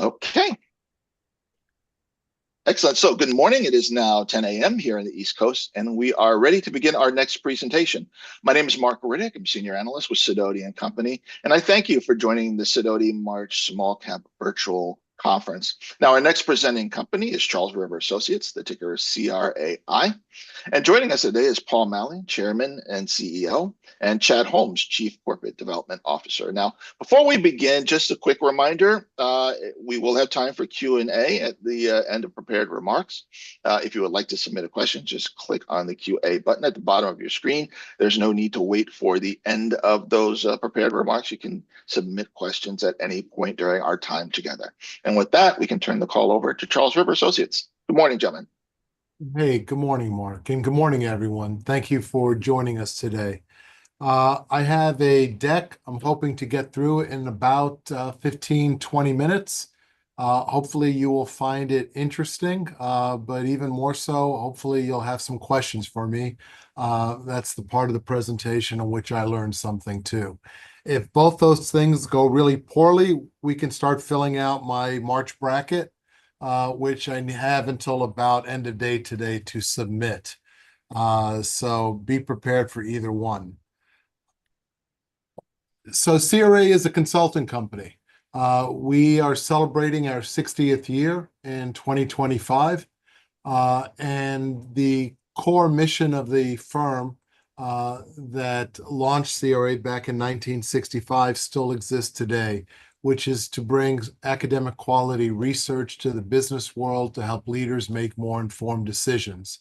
Okay, excellent. So good morning. It is now 10 a.m. here in the East Coast, and we are ready to begin our next presentation. My name is Mark Riddick. I'm Senior Analyst with Sidoti and Company, and I thank you for joining the Sidoti March Small Cap Virtual Conference. Now, our next presenting company is Charles River Associates. The ticker is CRAI. And joining us today is Paul Malley, Chairman and CEO, and Chad Holmes, Chief Corporate Development Officer. Now, before we begin, just a quick reminder, we will have time for Q&A at the end of prepared remarks. If you would like to submit a question, just click on the Q&A button at the bottom of your screen. There's no need to wait for the end of those prepared remarks. You can submit questions at any point during our time together. And with that, we can turn the call over to Charles River Associates. Good morning, gentlemen. Hey, good morning, Mark, and good morning, everyone. Thank you for joining us today. I have a deck I'm hoping to get through in about 15-20 minutes. Hopefully you will find it interesting, but even more so, hopefully you'll have some questions for me. That's the part of the presentation in which I learned something too. If both those things go really poorly, we can start filling out my March bracket, which I have until about end of day today to submit. So be prepared for either one. So CRA is a consulting company. We are celebrating our 60th year in 2025. And the core mission of the firm that launched CRA back in 1965 still exists today, which is to bring academic quality research to the business world to help leaders make more informed decisions.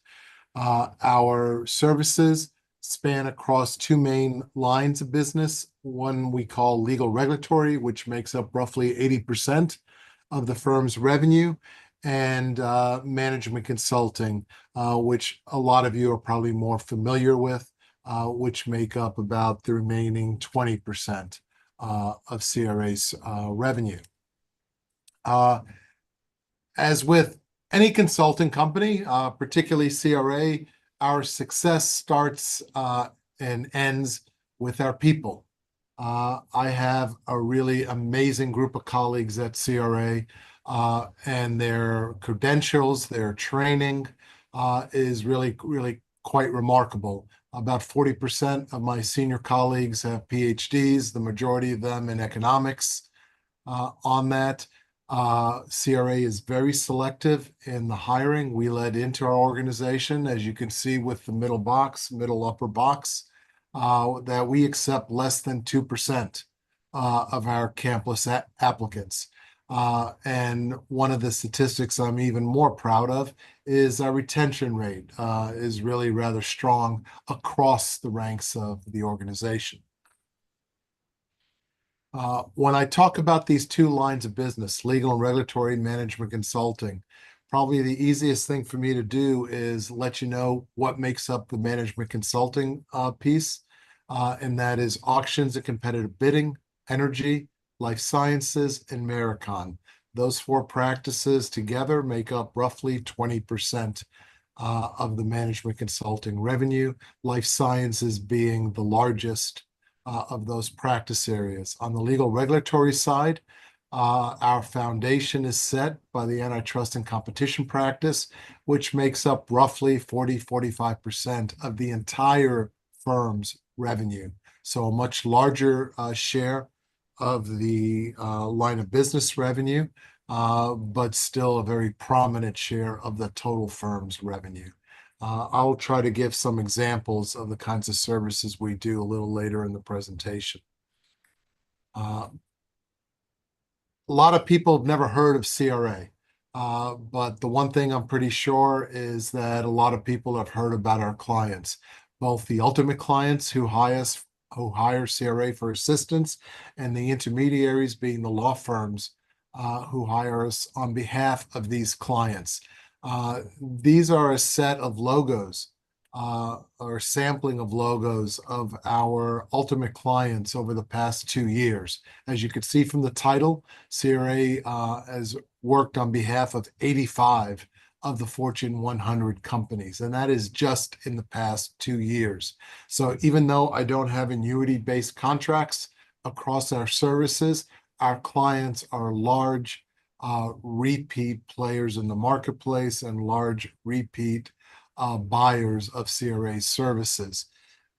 Our services span across two main lines of business. One we call legal regulatory, which makes up roughly 80% of the firm's revenue, and management consulting, which a lot of you are probably more familiar with, which make up about the remaining 20% of CRA's revenue. As with any consulting company, particularly CRA, our success starts and ends with our people. I have a really amazing group of colleagues at CRA, and their credentials, their training is really quite remarkable. About 40% of my senior colleagues have PhDs, the majority of them in economics. On that, CRA is very selective in the hiring we let into our organization, as you can see with the middle upper box, that we accept less than 2% of our campus applicants. And one of the statistics I'm even more proud of is our retention rate is really rather strong across the ranks of the organization. When I talk about these two lines of business, legal and regulatory, management consulting, probably the easiest thing for me to do is let you know what makes up the management consulting piece, and that is auctions and competitive bidding, energy, life sciences, and Maricon. Those four practices together make up roughly 20% of the management consulting revenue, life sciences being the largest of those practice areas. On the legal regulatory side, our foundation is set by the antitrust and competition practice, which makes up roughly 40-45% of the entire firm's revenue. So a much larger share of the line of business revenue, but still a very prominent share of the total firm's revenue. I'll try to give some examples of the kinds of services we do a little later in the presentation. A lot of people have never heard of CRA, but the one thing I'm pretty sure is that a lot of people have heard about our clients, both the ultimate clients who hire CRA for assistance, and the intermediaries being the law firms who hire us on behalf of these clients. These are a set of logos or sampling of logos of our ultimate clients over the past 2 years. As you can see from the title, CRA has worked on behalf of 85 of the Fortune 100 companies, and that is just in the past 2 years. So even though I don't have annuity-based contracts across our services, our clients are large repeat players in the marketplace and large repeat buyers of CRA services.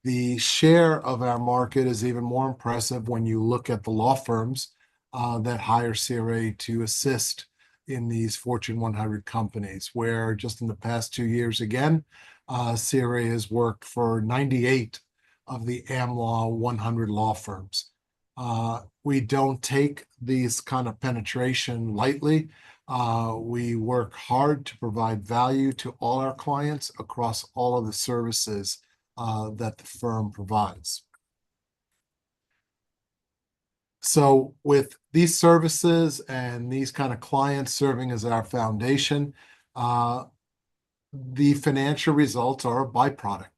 The share of our market is even more impressive when you look at the law firms that hire CRA to assist in these Fortune 100 companies, where just in the past 2 years, again, CRA has worked for 98 of the AmLaw 100 law firms. We don't take these kind of penetration lightly. We work hard to provide value to all our clients across all of the services that the firm provides. So with these services and these kind of clients serving as our foundation, the financial results are a byproduct.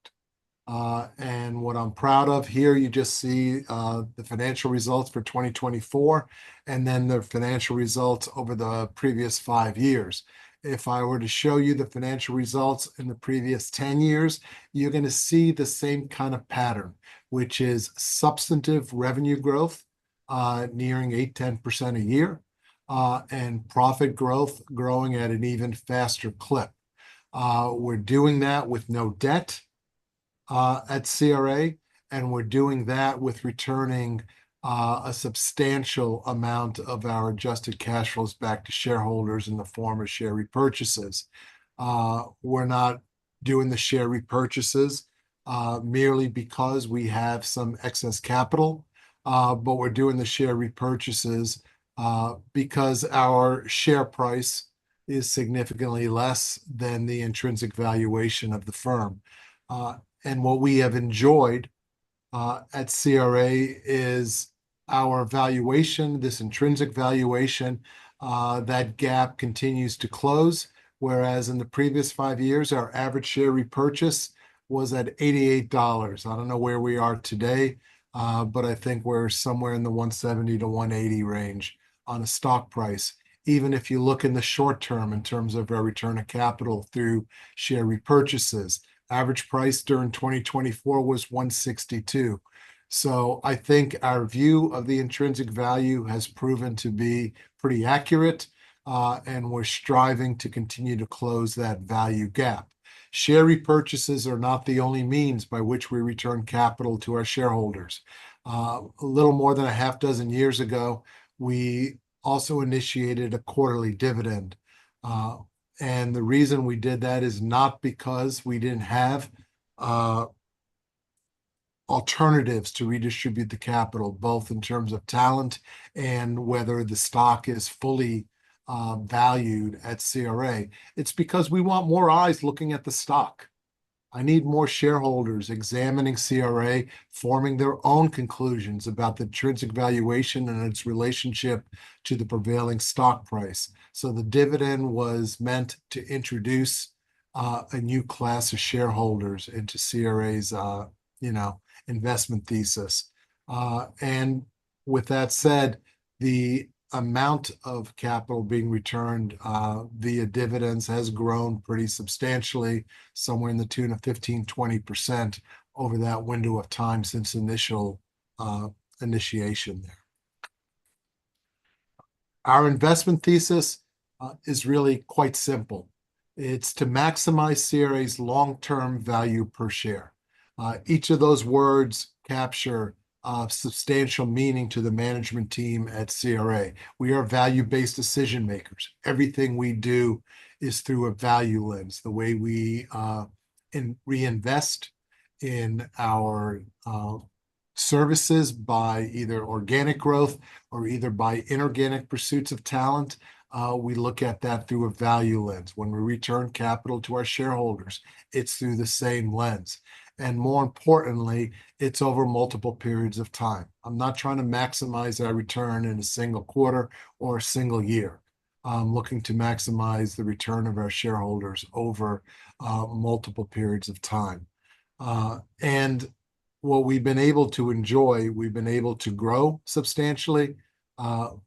And what I'm proud of here, you just see the financial results for 2024, and then the financial results over the previous 5 years. If I were to show you the financial results in the previous 10 years, you're going to see the same kind of pattern, which is substantive revenue growth, nearing 8-10% a year, and profit growth growing at an even faster clip. We're doing that with no debt at CRA, and we're doing that with returning a substantial amount of our adjusted cash flows back to shareholders in the form of share repurchases. We're not doing the share repurchases merely because we have some excess capital, but we're doing the share repurchases because our share price is significantly less than the intrinsic valuation of the firm. And what we have enjoyed at CRA is our valuation, this intrinsic valuation, that gap continues to close, whereas in the previous 5 years, our average share repurchase was at $88. I don't know where we are today, but I think we're somewhere in the 170 to 180 range on a stock price. Even if you look in the short term in terms of our return of capital through share repurchases, average price during 2024 was 162. So I think our view of the intrinsic value has proven to be pretty accurate, and we're striving to continue to close that value gap. Share repurchases are not the only means by which we return capital to our shareholders. A little more than a half dozen years ago, we also initiated a quarterly dividend. And the reason we did that is not because we didn't have alternatives to redistribute the capital, both in terms of talent and whether the stock is fully valued at CRA. It's because we want more eyes looking at the stock. I need more shareholders examining CRA, forming their own conclusions about the intrinsic valuation and its relationship to the prevailing stock price. So the dividend was meant to introduce a new class of shareholders into CRA's, investment thesis. And with that said, the amount of capital being returned via dividends has grown pretty substantially, somewhere in the tune of 15-20% over that window of time since initial initiation there. Our investment thesis is really quite simple. It's to maximize CRA's long-term value per share. Each of those words capture substantial meaning to the management team at CRA. We are value-based decision makers. Everything we do is through a value lens. The way we reinvest in our services by either organic growth or either by inorganic pursuits of talent, we look at that through a value lens. When we return capital to our shareholders, it's through the same lens. And more importantly, it's over multiple periods of time. I'm not trying to maximize our return in a single quarter or a single year. I'm looking to maximize the return of our shareholders over multiple periods of time. And what we've been able to enjoy, we've been able to grow substantially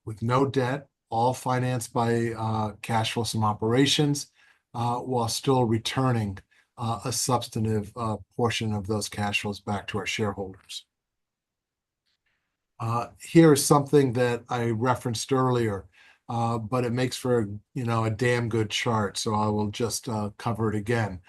with no debt, all financed by cash flow from operations, while still returning a substantive portion of those cash flows back to our shareholders. Here is something that I referenced earlier. but it makes for, a damn good chart. So I will just cover it again.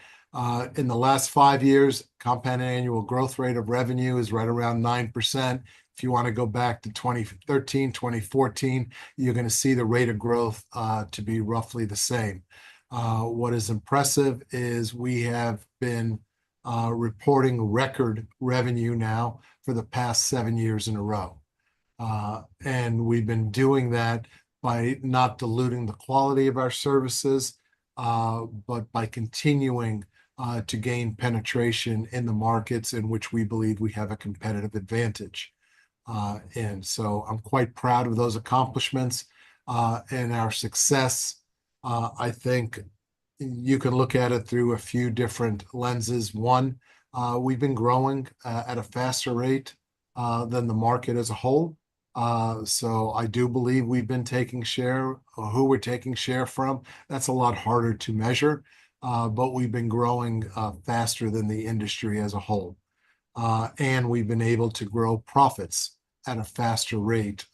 In the last 5 years, compounded annual growth rate of revenue is right around 9%. If you want to go back to 2013, 2014, you're going to see the rate of growth to be roughly the same. What is impressive is we have been reporting record revenue now for the past 7 years in a row. And we've been doing that by not diluting the quality of our services, but by continuing to gain penetration in the markets in which we believe we have a competitive advantage. And so I'm quite proud of those accomplishments and our success. I think you can look at it through a few different lenses. One, we've been growing at a faster rate than the market as a whole. So I do believe we've been taking share. Who we're taking share from, that's a lot harder to measure, but we've been growing faster than the industry as a whole. And we've been able to grow profits at a faster rate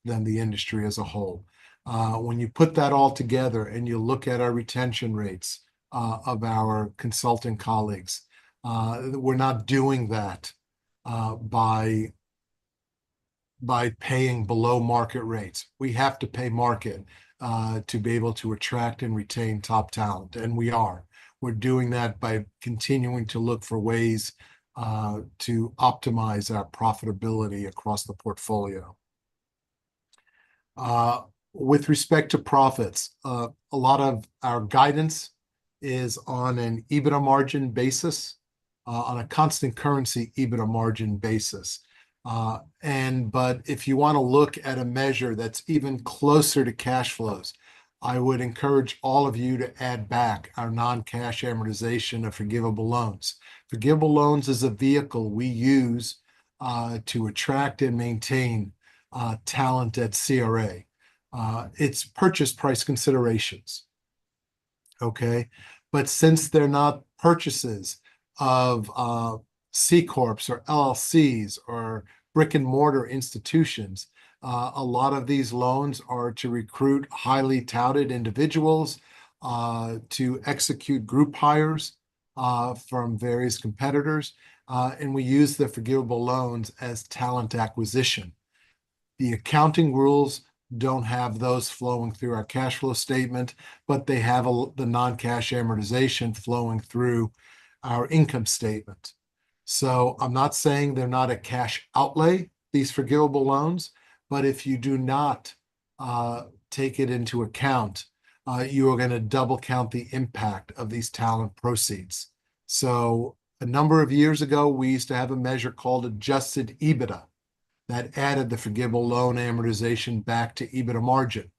than the industry as a whole. When you put that all together and you look at our retention rates of our consulting colleagues, we're not doing that by paying below market rates. We have to pay market to be able to attract and retain top talent, and we are. We're doing that by continuing to look for ways to optimize our profitability across the portfolio. With respect to profits, a lot of our guidance is on an EBITDA margin basis, on a constant currency EBITDA margin basis. But if you want to look at a measure that's even closer to cash flows, I would encourage all of you to add back our non-cash amortization of forgivable loans. Forgivable loans is a vehicle we use to attract and maintain talent at CRA. It's purchase price considerations, okay? But since they're not purchases of C Corps or LLCs or brick and mortar institutions, a lot of these loans are to recruit highly touted individuals, to execute group hires from various competitors, and we use the forgivable loans as talent acquisition. The accounting rules don't have those flowing through our cash flow statement, but they have the non-cash amortization flowing through our income statement. So I'm not saying they're not a cash outlay, these forgivable loans, but if you do not take it into account, you are going to double count the impact of these talent proceeds. So a number of years ago, we used to have a measure called adjusted EBITDA that added the forgivable loan amortization back to EBITDA margin.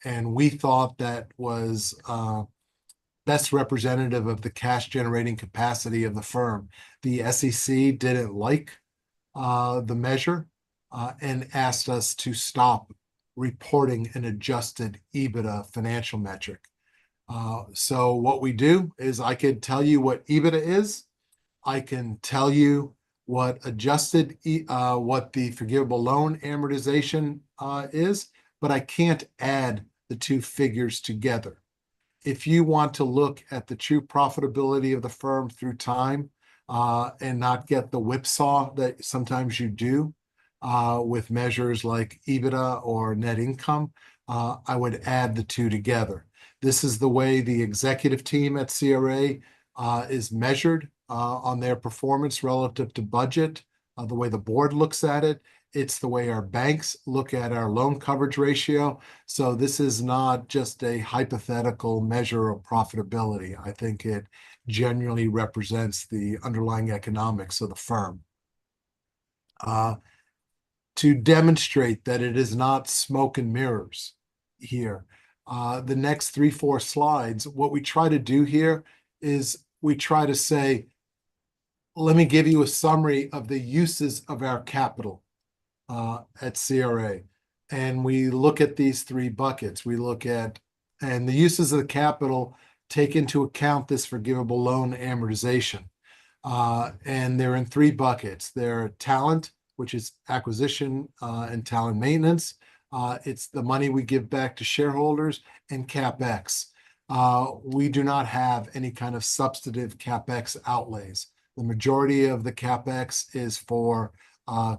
And we thought that was best representative of the cash generating capacity of the firm. The SEC didn't like the measure and asked us to stop reporting an adjusted EBITDA financial metric. So what we do is I could tell you what EBITDA is. I can tell you what what the forgivable loan amortization is, but I can't add the two figures together. If you want to look at the true profitability of the firm through time and not get the whipsaw that sometimes you do with measures like EBITDA or net income, I would add the two together. This is the way the executive team at CRA is measured on their performance relative to budget, the way the board looks at it. It's the way our banks look at our loan coverage ratio. So this is not just a hypothetical measure of profitability. I think it genuinely represents the underlying economics of the firm. To demonstrate that it is not smoke and mirrors here, the next 3-4 slides, what we try to do here is we try to say, let me give you a summary of the uses of our capital at CRA. And we look at these 3 buckets. We look at, and the uses of the capital take into account this forgivable loan amortization. And they're in 3 buckets. They're talent, which is acquisition and talent maintenance. It's the money we give back to shareholders and CapEx. We do not have any kind of substantive CapEx outlays. The majority of the CapEx is for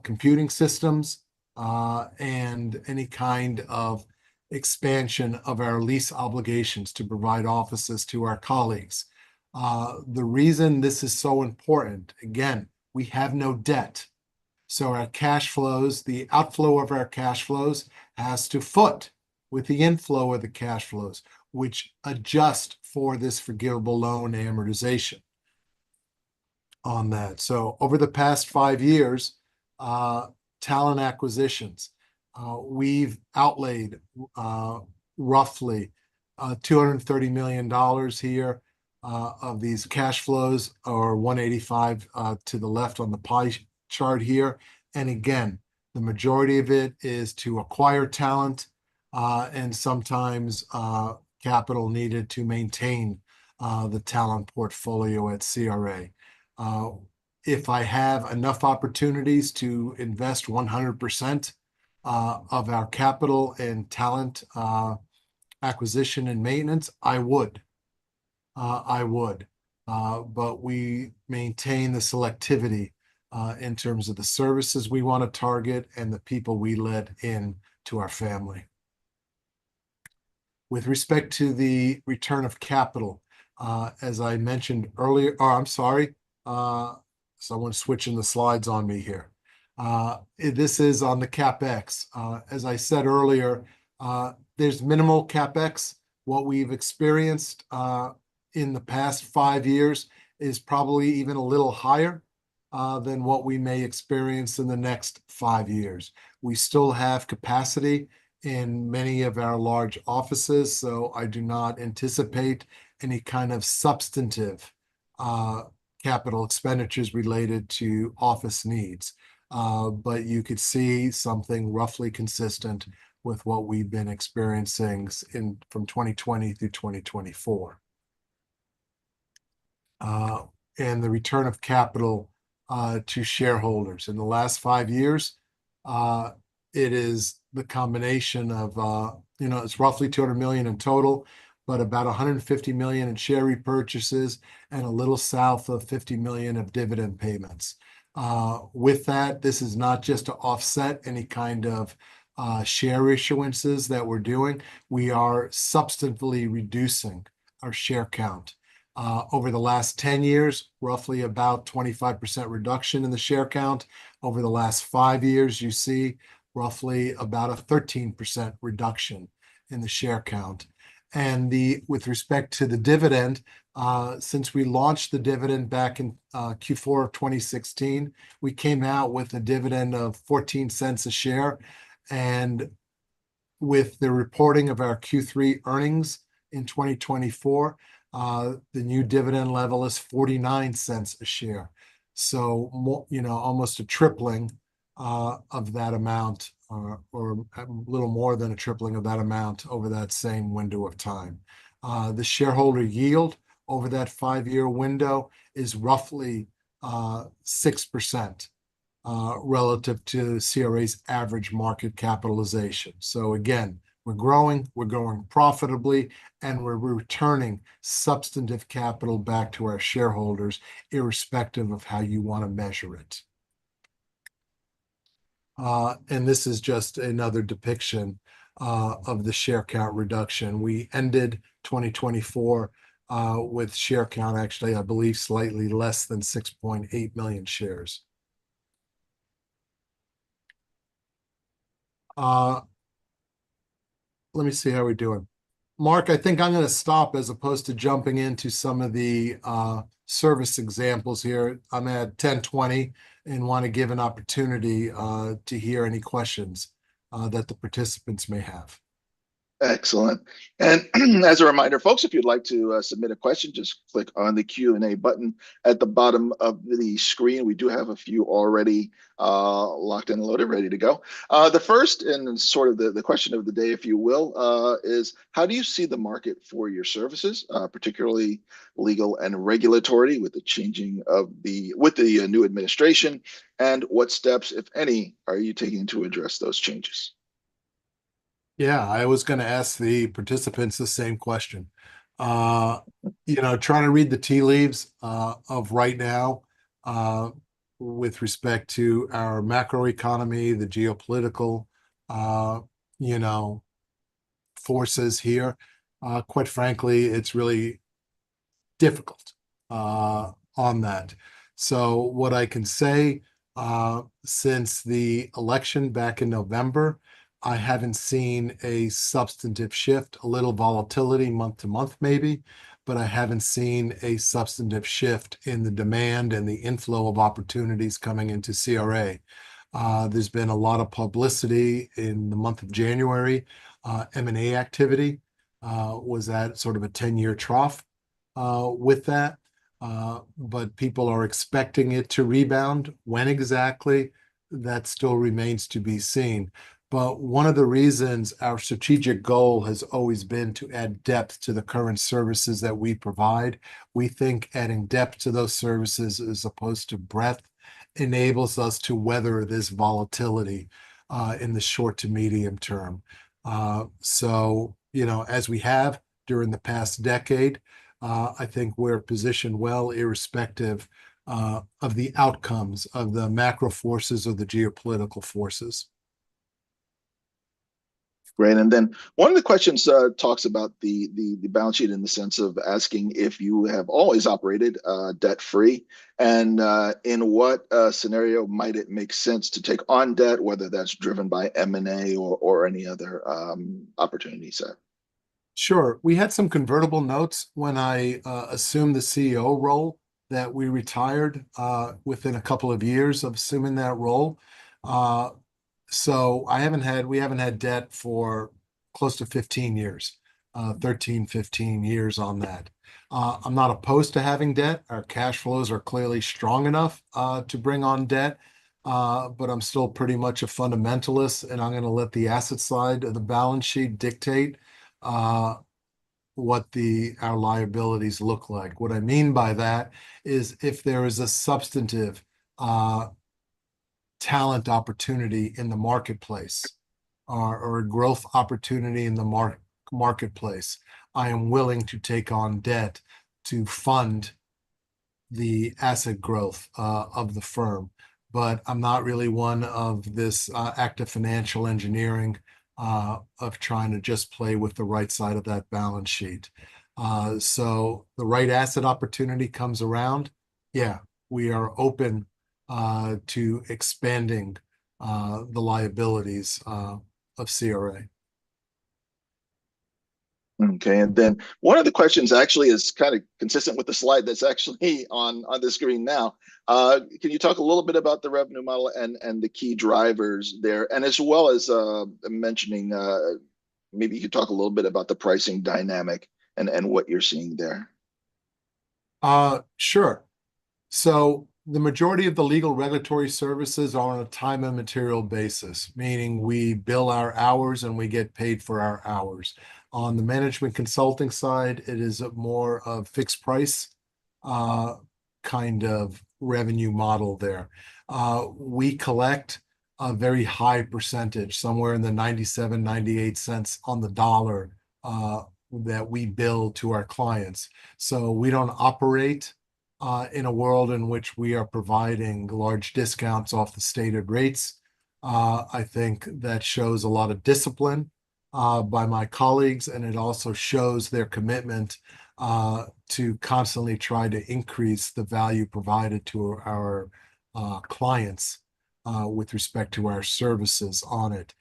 computing systems and any kind of expansion of our lease obligations to provide offices to our colleagues. The reason this is so important, again, we have no debt. So our cash flows, the outflow of our cash flows has to foot with the inflow of the cash flows, which adjust for this forgivable loan amortization on that. So over the past 5 years, talent acquisitions, we've outlaid roughly $230 million here of these cash flows, or 185 to the left on the pie chart here. And again, the majority of it is to acquire talent and sometimes capital needed to maintain the talent portfolio at CRA. If I have enough opportunities to invest 100% of our capital in talent acquisition and maintenance, I would. But we maintain the selectivity in terms of the services we want to target and the people we let in to our family. With respect to the return of capital, as I mentioned earlier, I'm sorry, someone's switching the slides on me here. This is on the CapEx. As I said earlier, there's minimal CapEx. What we've experienced in the past 5 years is probably even a little higher than what we may experience in the next 5 years. We still have capacity in many of our large offices, so I do not anticipate any kind of substantive capital expenditures related to office needs. But you could see something roughly consistent with what we've been experiencing from 2020 through 2024. And the return of capital to shareholders. In the last 5 years, it is the combination of, it's roughly 200 million in total, but about 150 million in share repurchases and a little south of 50 million of dividend payments. With that, this is not just to offset any kind of share issuances that we're doing. We are substantively reducing our share count. Over the last 10 years, roughly about 25% reduction in the share count. Over the last 5 years, you see roughly about a 13% reduction in the share count. And with respect to the dividend, since we launched the dividend back in Q4 of 2016, we came out with a dividend of 14 cents a share. And with the reporting of our Q3 earnings in 2024, the new dividend level is 49 cents a share. So, almost a tripling of that amount, or a little more than a tripling of that amount over that same window of time. The shareholder yield over that 5-year window is roughly 6% relative to CRA's average market capitalization. So again, we're growing profitably, and we're returning substantive capital back to our shareholders, irrespective of how you want to measure it. And this is just another depiction of the share count reduction. We ended 2024 with share count, actually, I believe, slightly less than 6.8 million shares. Let me see how we're doing. Mark, I think I'm going to stop as opposed to jumping into some of the service examples here. I'm at 10:20 and want to give an opportunity to hear any questions that the participants may have. Excellent. And as a reminder, folks, if you'd like to submit a question, just click on the Q&A button at the bottom of the screen. We do have a few already locked and loaded, ready to go. The first, and sort of the question of the day, if you will, is how do you see the market for your services, particularly legal and regulatory, with the changing of the new administration, and what steps, if any, are you taking to address those changes? Yeah, I was going to ask the participants the same question. Uh, trying to read the tea leaves of right now uh, with respect to our macroeconomy, the geopolitical, uh, you know, forces here. Quite frankly, it's really difficult on that. So what I can say, since the election back in November, I haven't seen a substantive shift, a little volatility month to month maybe, but I haven't seen a substantive shift in the demand and the inflow of opportunities coming into CRA. There's been a lot of publicity in the month of January. M&A activity was at sort of a 10-year trough with that. But people are expecting it to rebound. When exactly, that still remains to be seen. But one of the reasons our strategic goal has always been to add depth to the current services that we provide. We think adding depth to those services as opposed to breadth enables us to weather this volatility in the short to medium term. As we have during the past decade, I think we're positioned well, irrespective of the outcomes of the macro forces or the geopolitical forces. Great. And then one of the questions talks about the balance sheet in the sense of asking if you have always operated debt free, and in what scenario might it make sense to take on debt, whether that's driven by M&A or any other opportunity set. Sure. We had some convertible notes when I assumed the CEO role that we retired within a couple of years of assuming that role. Uh, we haven't had debt for close to 15 years, 13, 15 years on that. I'm not opposed to having debt. Our cash flows are clearly strong enough to bring on debt. But I'm still pretty much a fundamentalist, and I'm going to let the asset side of the balance sheet dictate uh, what our liabilities look like. What I mean by that is if there is a substantive uh, talent opportunity in the marketplace or a growth opportunity in the marketplace, I am willing to take on debt to fund the asset growth of the firm. But I'm not really one of this active financial engineering of trying to just play with the right side of that balance sheet. So the right asset opportunity comes around. Yeah, we are open to expanding the liabilities of CRA. Okay, and then one of the questions actually is kind of consistent with the slide that's actually on the screen now. Can you talk a little bit about the revenue model and the key drivers there, and as well as mentioning maybe you could talk a little bit about the pricing dynamic and what you're seeing there. Sure. So the majority of the legal regulatory services are on a time and material basis, meaning we bill our hours and we get paid for our hours. On the management consulting side, it is a more of fixed price uh, kind of revenue model there. We collect a very high percentage, somewhere in the 97, 98 cents on the dollar that we bill to our clients. So we don't operate in a world in which we are providing large discounts off the stated rates. I think that shows a lot of discipline by my colleagues, and it also shows their commitment to constantly try to increase the value provided to our clients with respect to our services on it.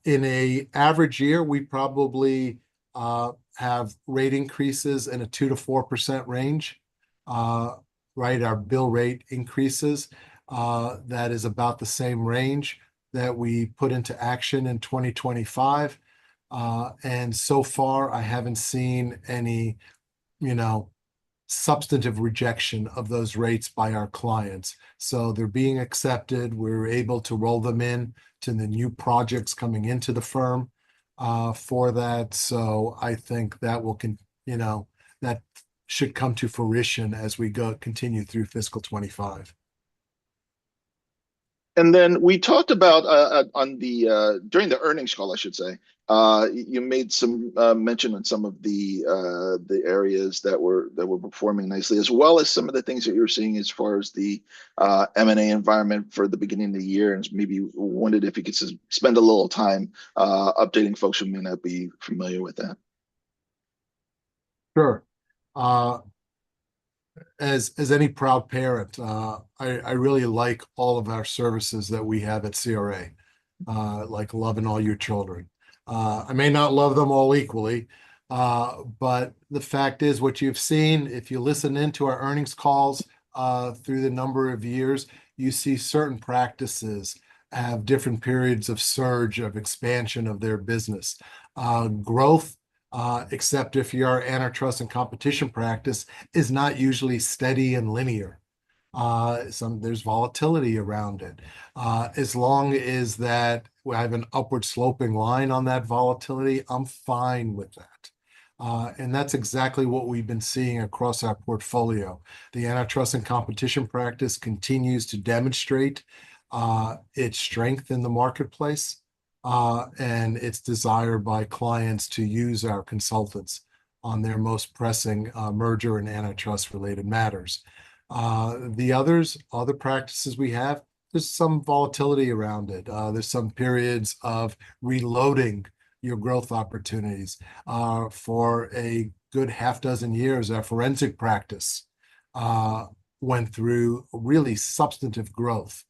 In a average year, we probably have rate increases in a 2 to 4% range. Uh, right, our bill rate increases. That is about the same range that we put into action in 2025. And so far, I haven't seen any, you know, substantive rejection of those rates by our clients. So they're being accepted. We're able to roll them in to the new projects coming into the firm for that. So I think that that should come to fruition as we continue through fiscal 25. And then we talked about on the during the earnings call, I should say. You made some mention on some of the areas that were performing nicely, as well as some of the things that you're seeing as far as the M&A environment for the beginning of the year, and maybe wondered if you could spend a little time updating folks who may not be familiar with that. Sure. Uh, as any proud parent, I really like all of our services that we have at CRA, like loving all your children. I may not love them all equally, but the fact is, what you've seen, if you listen into our earnings calls through the number of years, you see certain practices have different periods of surge, of expansion of their business. Growth, except if you're antitrust and competition practice, is not usually steady and linear. There's volatility around it. As long as that I have an upward sloping line on that volatility, I'm fine with that. And that's exactly what we've been seeing across our portfolio. The antitrust and competition practice continues to demonstrate its strength in the marketplace, and its desire by clients to use our consultants on their most pressing merger and antitrust related matters. The other practices we have, there's some volatility around it. There's some periods of reloading your growth opportunities. For a good half dozen years, our forensic practice uh, went through really substantive growth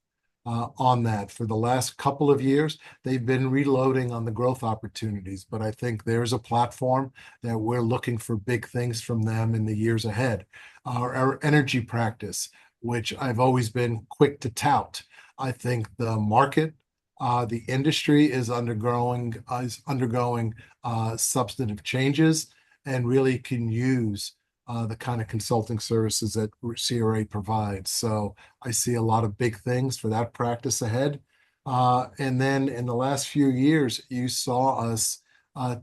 on that. For the last couple of years, they've been reloading on the growth opportunities, but I think there's a platform that we're looking for big things from them in the years ahead. Our energy practice, which I've always been quick to tout. I think the market, the industry is undergoing substantive changes and really can use the kind of consulting services that CRA provides. So I see a lot of big things for that practice ahead. And then in the last few years, you saw us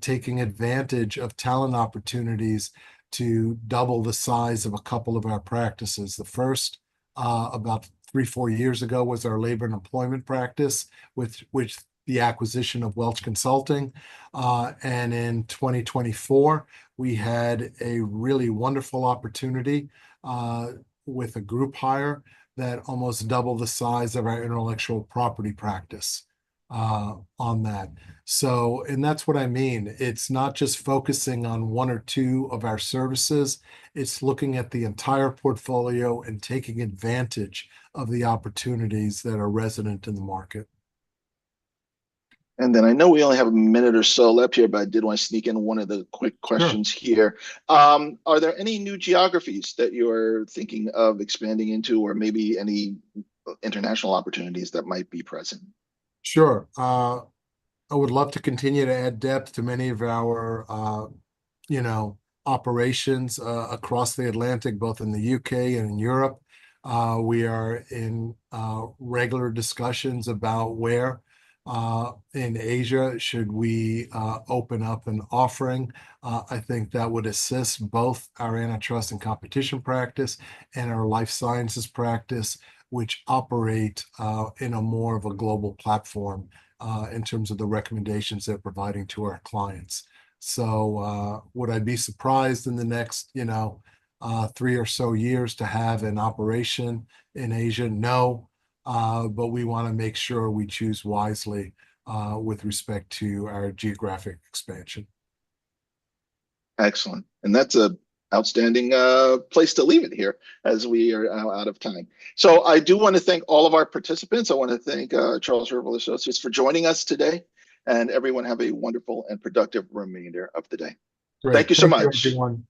taking advantage of talent opportunities to double the size of a couple of our practices. The first, about 3, 4 years ago, was our labor and employment practice, with which the acquisition of Welch Consulting. And in 2024, we had a really wonderful opportunity with a group hire that almost doubled the size of our intellectual property practice on that. So, and that's what I mean. It's not just focusing on one or two of our services, it's looking at the entire portfolio and taking advantage of the opportunities that are resident in the market. And then I know we only have a minute or so left here, but I did want to sneak in one of the quick Sure. questions here. Are there any new geographies that you're thinking of expanding into, or maybe any international opportunities that might be present? Sure. I would love to continue to add depth to many of our, you know, operations across the Atlantic, both in the UK and in Europe. We are in regular discussions about where in Asia should we open up an offering. I think that would assist both our antitrust and competition practice and our life sciences practice, which operate in a more of a global platform in terms of the recommendations they're providing to our clients. So, would I be surprised in the next, 3 or so years to have an operation in Asia? No, but we want to make sure we choose wisely with respect to our geographic expansion. Excellent. And that's a outstanding place to leave it here as we are now out of time. So I do want to thank all of our participants. I want to thank Charles River Associates for joining us today, and everyone have a wonderful and productive remainder of the day. Thank Great. you so Thank you, much. everyone.